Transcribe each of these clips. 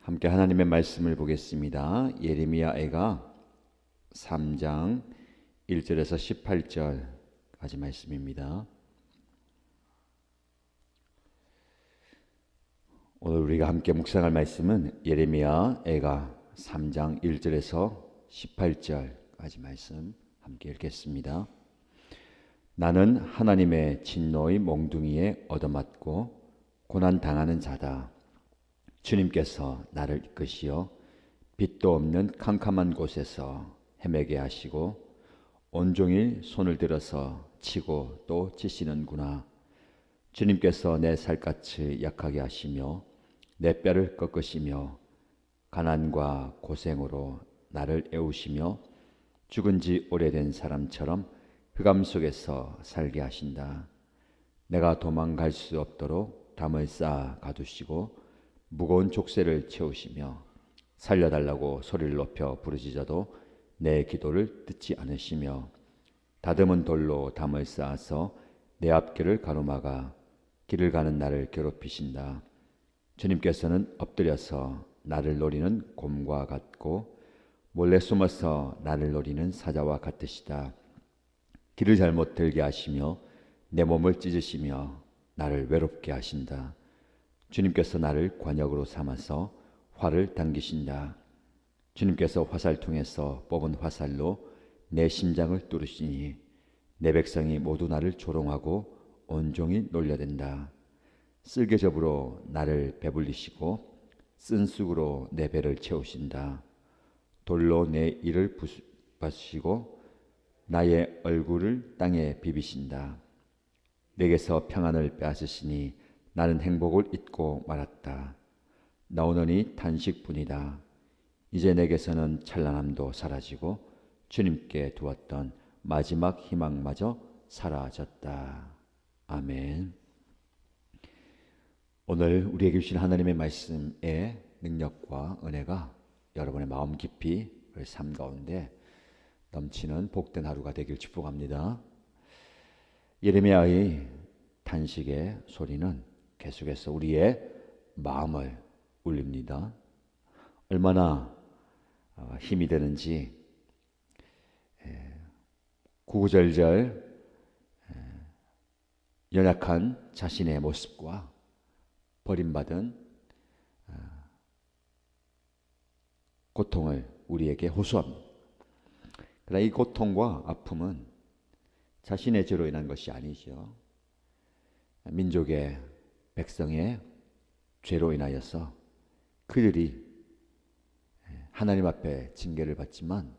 함께 하나님의 말씀을 보겠습니다. 예레미야애가 3장 1절에서 18절까지 말씀입니다. 오늘 우리가 함께 묵상할 말씀은 예레미야애가 3장 1절에서 18절까지 말씀 함께 읽겠습니다. 나는 하나님의 진노의 몽둥이에 얻어맞고 고난당하는 자다. 주님께서 나를 이끄시어 빛도 없는 캄캄한 곳에서 헤매게 하시고 온종일 손을 들어서 치고 또 치시는구나. 주님께서 내 살갗을 약하게 하시며 내 뼈를 꺾으시며 가난과 고생으로 나를 애우시며 죽은 지 오래된 사람처럼 흑암 속에서 살게 하신다. 내가 도망갈 수 없도록 담을 쌓아 가두시고 무거운 족쇄를 채우시며 살려달라고 소리를 높여 부르짖어도 내 기도를 듣지 않으시며 다듬은 돌로 담을 쌓아서 내 앞길을 가로막아 길을 가는 나를 괴롭히신다. 주님께서는 엎드려서 나를 노리는 곰과 같고 몰래 숨어서 나를 노리는 사자와 같으시다. 길을 잘못 들게 하시며 내 몸을 찢으시며 나를 외롭게 하신다. 주님께서 나를 관역으로 삼아서 활을 당기신다. 주님께서 화살통에서 뽑은 화살로 내 심장을 뚫으시니 내 백성이 모두 나를 조롱하고 온종일 놀려댄다. 쓸개접으로 나를 배불리시고 쓴 쑥으로 내 배를 채우신다. 돌로 내 이를 부수시고 나의 얼굴을 땅에 비비신다. 내게서 평안을 빼앗으시니 나는 행복을 잊고 말았다. 나오노니 탄식뿐이다. 이제 내게서는 찬란함도 사라지고 주님께 두었던 마지막 희망마저 사라졌다. 아멘. 오늘 우리에게 주신 하나님의 말씀의 능력과 은혜가 여러분의 마음 깊이 삶 가운데 넘치는 복된 하루가 되길 축복합니다. 예레미야의 탄식의 소리는 계속해서 우리의 마음을 울립니다. 얼마나 힘이 되는지 구구절절 연약한 자신의 모습과 버림받은 고통을 우리에게 호소합니다. 그러나 이 고통과 아픔은 자신의 죄로 인한 것이 아니죠. 민족의 백성의 죄로 인하여서 그들이 하나님 앞에 징계를 받지만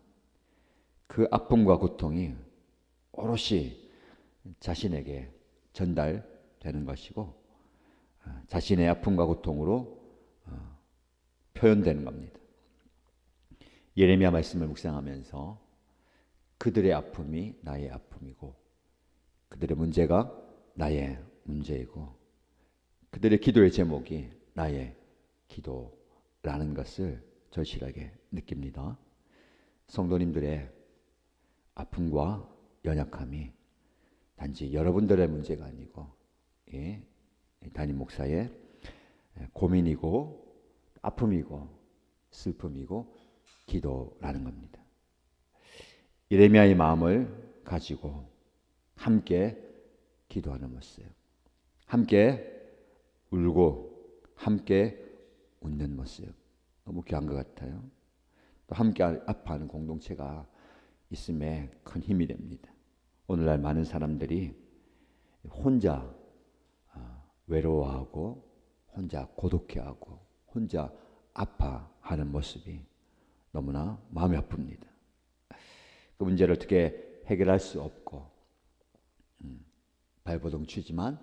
그 아픔과 고통이 오롯이 자신에게 전달되는 것이고 자신의 아픔과 고통으로 표현되는 겁니다. 예레미야 말씀을 묵상하면서 그들의 아픔이 나의 아픔이고 그들의 문제가 나의 문제이고 그들의 기도의 제목이 나의 기도라는 것을 절실하게 느낍니다. 성도님들의 아픔과 연약함이 단지 여러분들의 문제가 아니고 담임 목사의 고민이고 아픔이고 슬픔이고 기도라는 겁니다. 예레미야의 마음을 가지고 함께 기도하는 모습, 함께 울고 함께 웃는 모습, 너무 귀한 것 같아요. 또 함께 아파하는 공동체가 있음에 큰 힘이 됩니다. 오늘날 많은 사람들이 혼자 외로워하고 혼자 고독해하고 혼자 아파하는 모습이 너무나 마음이 아픕니다. 그 문제를 어떻게 해결할 수 없고 발버둥 치지만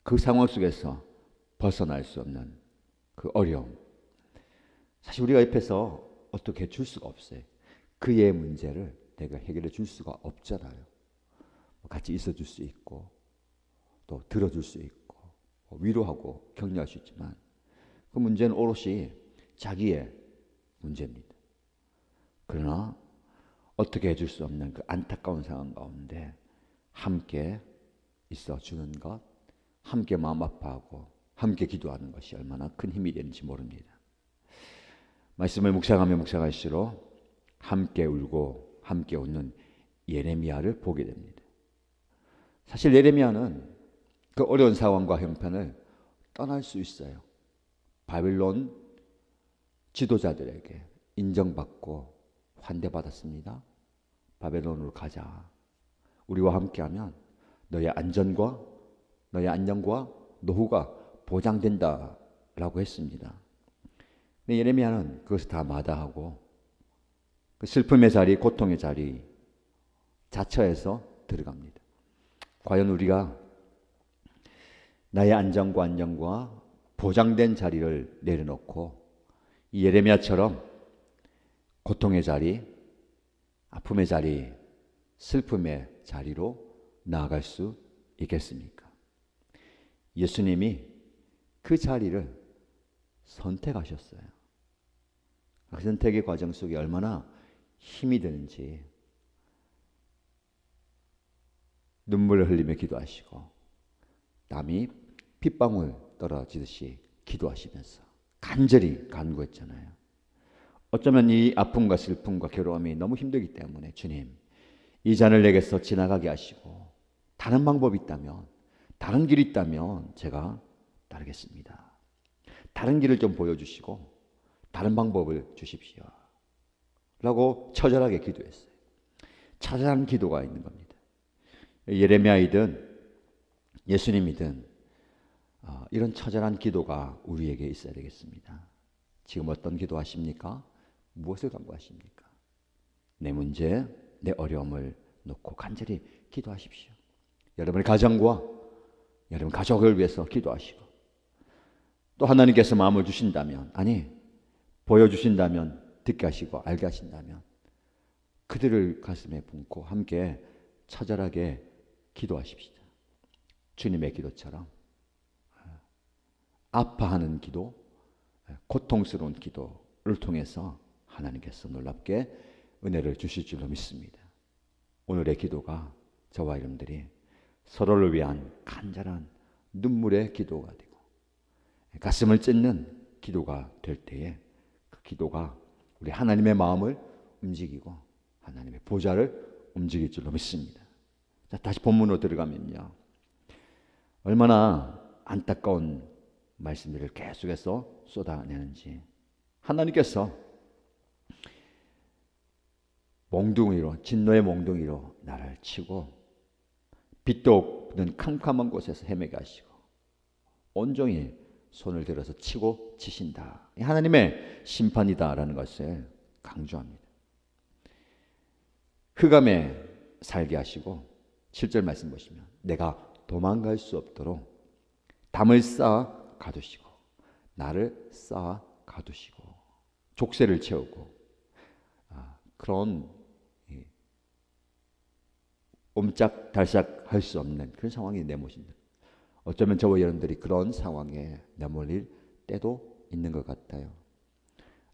그 상황 속에서 벗어날 수 없는 그 어려움, 사실 우리가 옆에서 어떻게 해줄 수가 없어요. 그의 문제를 내가 해결해 줄 수가 없잖아요. 같이 있어줄 수 있고 또 들어줄 수 있고 위로하고 격려할 수 있지만 그 문제는 오롯이 자기의 문제입니다. 그러나 어떻게 해줄 수 없는 그 안타까운 상황 가운데 함께 있어주는 것, 함께 마음 아파하고 함께 기도하는 것이 얼마나 큰 힘이 되는지 모릅니다. 말씀을 묵상하며 묵상할수록 함께 울고 함께 웃는 예레미야를 보게 됩니다. 사실 예레미야는 그 어려운 상황과 형편을 떠날 수 있어요. 바빌론 지도자들에게 인정받고 환대받았습니다. 바벨론으로 가자. 우리와 함께하면 너의 안전과 너의 안녕과 노후가 보장된다라고 했습니다. 근데 예레미야는 그것을 다 마다하고 그 슬픔의 자리, 고통의 자리 자처해서 들어갑니다. 과연 우리가 나의 안정과 안녕과 보장된 자리를 내려놓고 이 예레미야처럼 고통의 자리, 아픔의 자리, 슬픔의 자리로 나아갈 수 있겠습니까? 예수님이 그 자리를 선택하셨어요. 그 선택의 과정 속에 얼마나 힘이 드는지 눈물을 흘리며 기도하시고 땀이 핏방울 떨어지듯이 기도하시면서 간절히 간구했잖아요. 어쩌면 이 아픔과 슬픔과 괴로움이 너무 힘들기 때문에 주님, 이 잔을 내게서 지나가게 하시고 다른 방법이 있다면, 다른 길이 있다면 제가 따르겠습니다. 다른 길을 좀 보여주시고 다른 방법을 주십시오. 라고 처절하게 기도했어요. 처절한 기도가 있는 겁니다. 예레미야이든 예수님이든 이런 처절한 기도가 우리에게 있어야 되겠습니다. 지금 어떤 기도 하십니까? 무엇을 간구하십니까? 내 문제, 내 어려움을 놓고 간절히 기도하십시오. 여러분의 가정과 여러분 가족을 위해서 기도하시고 또 하나님께서 마음을 주신다면, 아니 보여주신다면, 듣게 하시고 알게 하신다면 그들을 가슴에 품고 함께 처절하게 기도하십시다. 주님의 기도처럼 아파하는 기도, 고통스러운 기도를 통해서 하나님께서 놀랍게 은혜를 주실 줄로 믿습니다. 오늘의 기도가 저와 여러분들이 서로를 위한 간절한 눈물의 기도가 되고 가슴을 찢는 기도가 될 때에 그 기도가 우리 하나님의 마음을 움직이고 하나님의 보좌를 움직일 줄로 믿습니다. 자, 다시 본문으로 들어가면요. 얼마나 안타까운 말씀들을 계속해서 쏟아내는지 하나님께서 몽둥이로, 진노의 몽둥이로 나를 치고 빛도 없는 캄캄한 곳에서 헤매게 하시고 온종일 손을 들어서 치고 치신다. 하나님의 심판이다라는 것을 강조합니다. 흑암에 살게 하시고 7절 말씀 보시면 내가 도망갈 수 없도록 담을 쌓아 가두시고 나를 쌓아 가두시고 족쇄를 채우고 그런 옴짝달싹 할 수 없는 그런 상황이 내모신다. 어쩌면 저와 여러분들이 그런 상황에 내몰릴 때도 있는 것 같아요.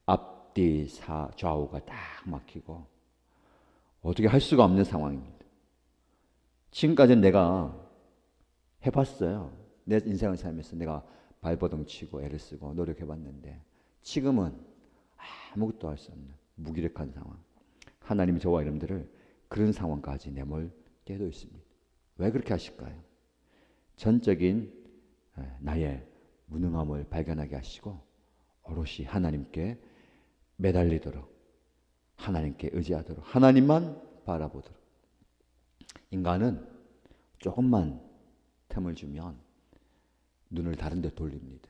앞뒤 좌우가 딱 막히고 어떻게 할 수가 없는 상황입니다. 지금까지는 내가 해봤어요. 내 인생을 살면서 내가 발버둥 치고 애를 쓰고 노력해봤는데 지금은 아무것도 할 수 없는 무기력한 상황. 하나님이 저와 여러분들을 그런 상황까지 내몰 때도 있습니다. 왜 그렇게 하실까요? 전적인 나의 무능함을 발견하게 하시고 오롯이 하나님께 매달리도록 하나님께 의지하도록 하나님만 바라보도록. 인간은 조금만 틈을 주면 눈을 다른 데 돌립니다.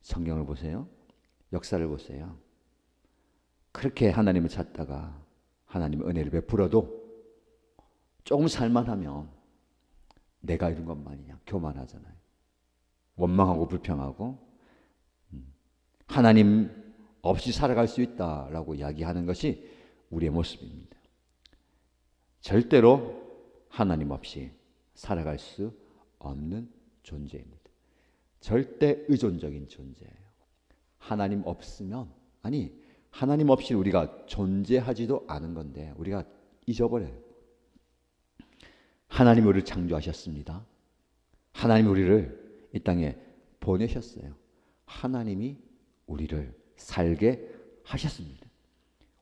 성경을 보세요. 역사를 보세요. 그렇게 하나님을 찾다가 하나님의 은혜를 베풀어도 조금 살만하면 내가 이룬 것만이냐 교만하잖아요. 원망하고 불평하고 하나님 없이 살아갈 수 있다라고 이야기하는 것이 우리의 모습입니다. 절대로 하나님 없이 살아갈 수 없는 존재입니다. 절대 의존적인 존재예요. 하나님 없으면, 아니 하나님 없이 우리가 존재하지도 않은 건데 우리가 잊어버려요. 하나님 우리를 창조하셨습니다. 하나님 우리를 이 땅에 보내셨어요. 하나님이 우리를 살게 하셨습니다.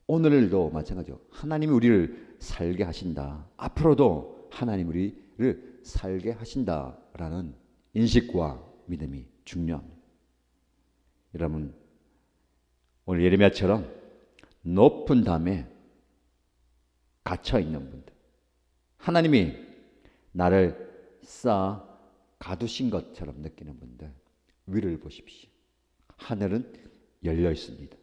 오늘도 마찬가지로 하나님이 우리를 살게 하신다. 앞으로도 하나님 우리를 살게 하신다라는 인식과 믿음이 중요합니다. 여러분, 오늘 예레미야처럼 높은 담에 갇혀 있는 분들, 하나님이 나를 쌓아 가두신 것처럼 느끼는 분들, 위를 보십시오. 하늘은 열려 있습니다.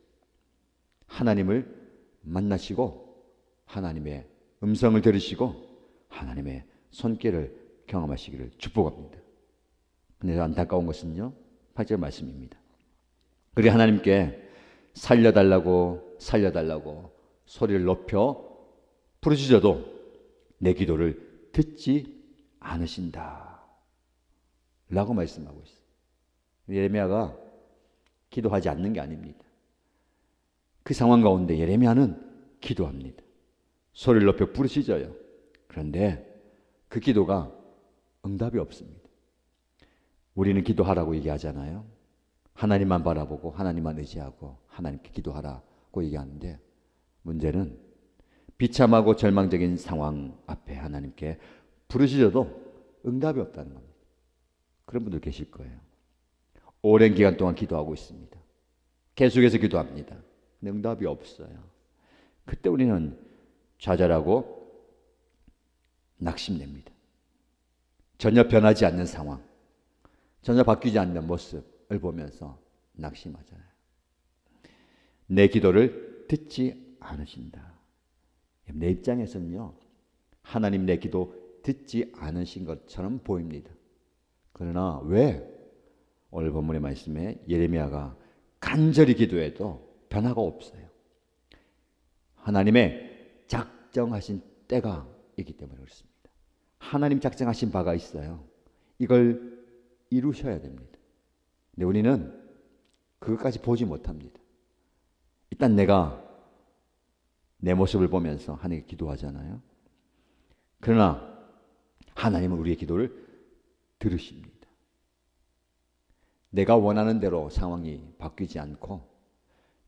하나님을 만나시고 하나님의 음성을 들으시고 하나님의 손길을 경험하시기를 축복합니다. 근데 안타까운 것은요, 8절 말씀입니다. 그리고 하나님께 살려달라고 소리를 높여 부르짖어도 내 기도를 듣지 않으신다 라고 말씀하고 있어요. 예레미야가 기도하지 않는 게 아닙니다. 그 상황 가운데 예레미야는 기도합니다. 소리를 높여 부르짖어요. 그런데 그 기도가 응답이 없습니다. 우리는 기도하라고 얘기하잖아요. 하나님만 바라보고 하나님만 의지하고 하나님께 기도하라고 얘기하는데, 문제는 비참하고 절망적인 상황 앞에 하나님께 부르짖어도 응답이 없다는 겁니다. 그런 분들 계실 거예요. 오랜 기간 동안 기도하고 있습니다. 계속해서 기도합니다. 근데 응답이 없어요. 그때 우리는 좌절하고 낙심됩니다. 전혀 변하지 않는 상황, 전혀 바뀌지 않는 모습을 보면서 낙심하잖아요. 내 기도를 듣지 않으신다. 내 입장에서는요, 하나님 내 기도 듣지 않으신 것처럼 보입니다. 그러나 왜 오늘 본문의 말씀에 예레미야가 간절히 기도해도 변화가 없어요? 하나님의 작정하신 때가 있기 때문에 그렇습니다. 하나님 작정하신 바가 있어요. 이걸 이루셔야 됩니다. 근데 우리는 그것까지 보지 못합니다. 일단 내가 내 모습을 보면서 하나님께 기도하잖아요. 그러나 하나님은 우리의 기도를 들으십니다. 내가 원하는 대로 상황이 바뀌지 않고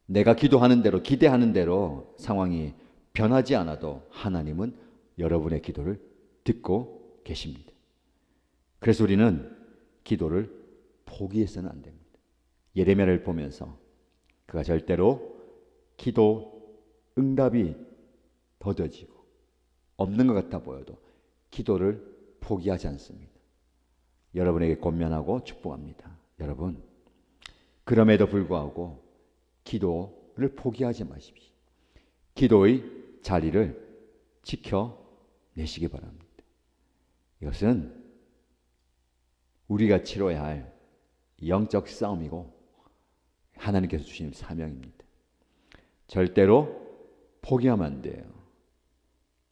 내가 기도하는 대로, 기대하는 대로 상황이 변하지 않아도 하나님은 여러분의 기도를 듣고 계십니다. 그래서 우리는 기도를 포기해서는 안 됩니다. 예레미야를 보면서 그가 절대로 기도 응답이 더뎌지고 없는 것 같아 보여도 기도를 포기하지 않습니다. 여러분에게 권면하고 축복합니다. 여러분, 그럼에도 불구하고 기도를 포기하지 마십시오. 기도의 자리를 지켜내시기 바랍니다. 이것은 우리가 치러야 할 영적 싸움이고 하나님께서 주신 사명입니다. 절대로 포기하면 안 돼요.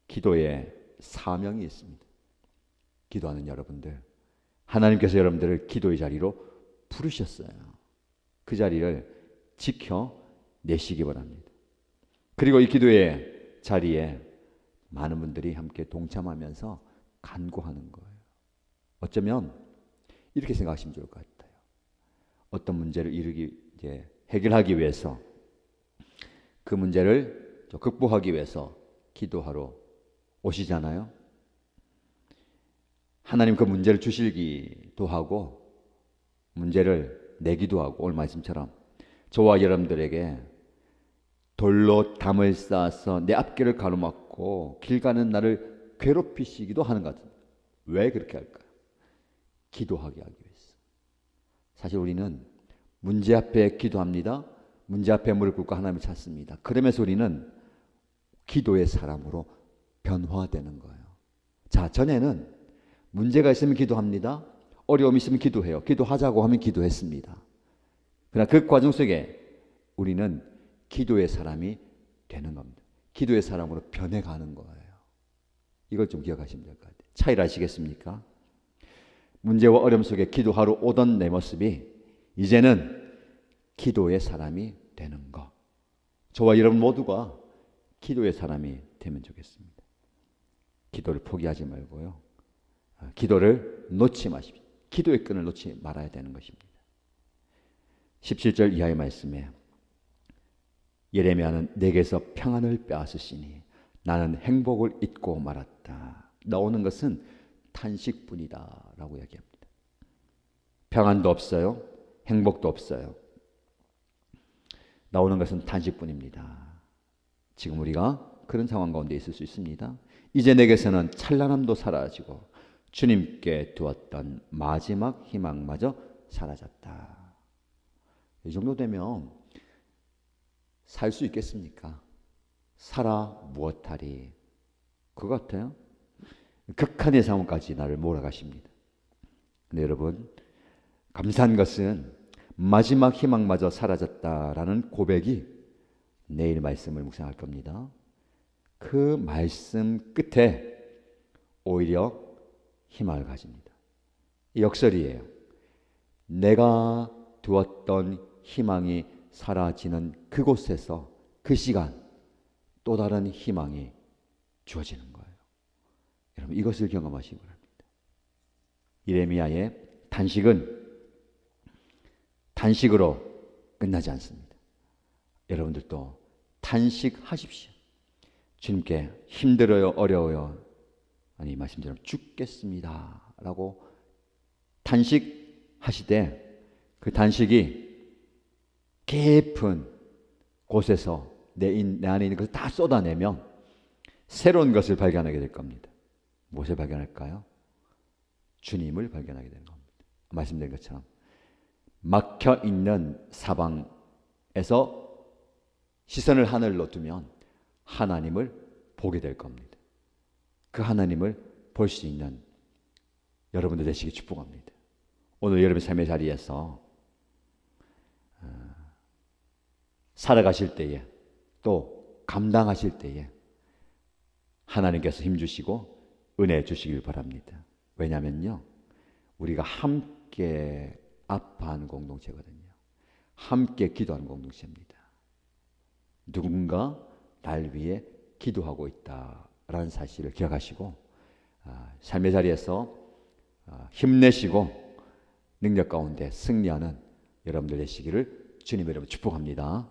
기도에 사명이 있습니다. 기도하는 여러분들, 하나님께서 여러분들을 기도의 자리로 부르셨어요. 그 자리를 지켜내시기 바랍니다. 그리고 이 기도의 자리에 많은 분들이 함께 동참하면서 간구하는 거예요. 어쩌면 이렇게 생각하시면 좋을 것 같아요. 어떤 문제를 해결하기 위해서, 그 문제를 극복하기 위해서 기도하러 오시잖아요. 하나님 그 문제를 주시기도 하고 문제를 내기도 하고, 오늘 말씀처럼 저와 여러분들에게 돌로 담을 쌓아서 내 앞길을 가로막고 길 가는 나를 괴롭히시기도 하는 것 같아요. 왜 그렇게 할까요? 기도하게 하기 위해서. 사실 우리는 문제 앞에 기도합니다. 문제 앞에 무릎 꿇고 하나님을 찾습니다. 그러면서 우리는 기도의 사람으로 변화되는 거예요. 자, 전에는 문제가 있으면 기도합니다. 어려움이 있으면 기도해요. 기도하자고 하면 기도했습니다. 그러나 그 과정 속에 우리는 기도의 사람이 되는 겁니다. 기도의 사람으로 변해가는 거예요. 이걸 좀 기억하시면 될 것 같아요. 차이를 아시겠습니까? 문제와 어려움 속에 기도하러 오던 내 모습이 이제는 기도의 사람이 되는 것. 저와 여러분 모두가 기도의 사람이 되면 좋겠습니다. 기도를 포기하지 말고요. 기도를 놓지 마십시오. 기도의 끈을 놓지 말아야 되는 것입니다. 17절 이하의 말씀에 예레미야는 내게서 평안을 빼앗으시니 나는 행복을 잊고 말았다. 나오는 것은 탄식뿐이다 라고 이야기합니다. 평안도 없어요. 행복도 없어요. 나오는 것은 탄식뿐입니다. 지금 우리가 그런 상황 가운데 있을 수 있습니다. 이제 내게서는 찬란함도 사라지고 주님께 두었던 마지막 희망마저 사라졌다. 이 정도 되면 살 수 있겠습니까? 살아 무엇하리. 그거 같아요. 극한의 상황까지 나를 몰아가십니다. 근데 여러분, 감사한 것은 마지막 희망마저 사라졌다라는 고백이 내일 말씀을 묵상할 겁니다. 그 말씀 끝에 오히려 희망을 가집니다. 역설이에요. 내가 두었던 희망이 사라지는 그곳에서 그 시간 또 다른 희망이 주어지는 거예요. 여러분 이것을 경험하시기 바랍니다. 예레미야의 단식은 단식으로 끝나지 않습니다. 여러분들도 단식하십시오. 주님께 힘들어요, 어려워요, 아니 말씀처럼 죽겠습니다 라고 단식하시되 그 단식이 깊은 곳에서 내 안에 있는 것을 다 쏟아내면 새로운 것을 발견하게 될 겁니다. 무엇을 발견할까요? 주님을 발견하게 되는 겁니다. 말씀드린 것처럼 막혀있는 사방에서 시선을 하늘로 두면 하나님을 보게 될 겁니다. 그 하나님을 볼 수 있는 여러분들 되시기 축복합니다. 오늘 여러분의 삶의 자리에서 살아가실 때에 또 감당하실 때에 하나님께서 힘주시고 은혜 주시길 바랍니다. 왜냐하면요, 우리가 함께 아파하는 공동체거든요. 함께 기도하는 공동체입니다. 누군가 날 위해 기도하고 있다라는 사실을 기억하시고 삶의 자리에서 힘내시고 능력 가운데 승리하는 여러분들 되시기를 주님의 이름으로 축복합니다.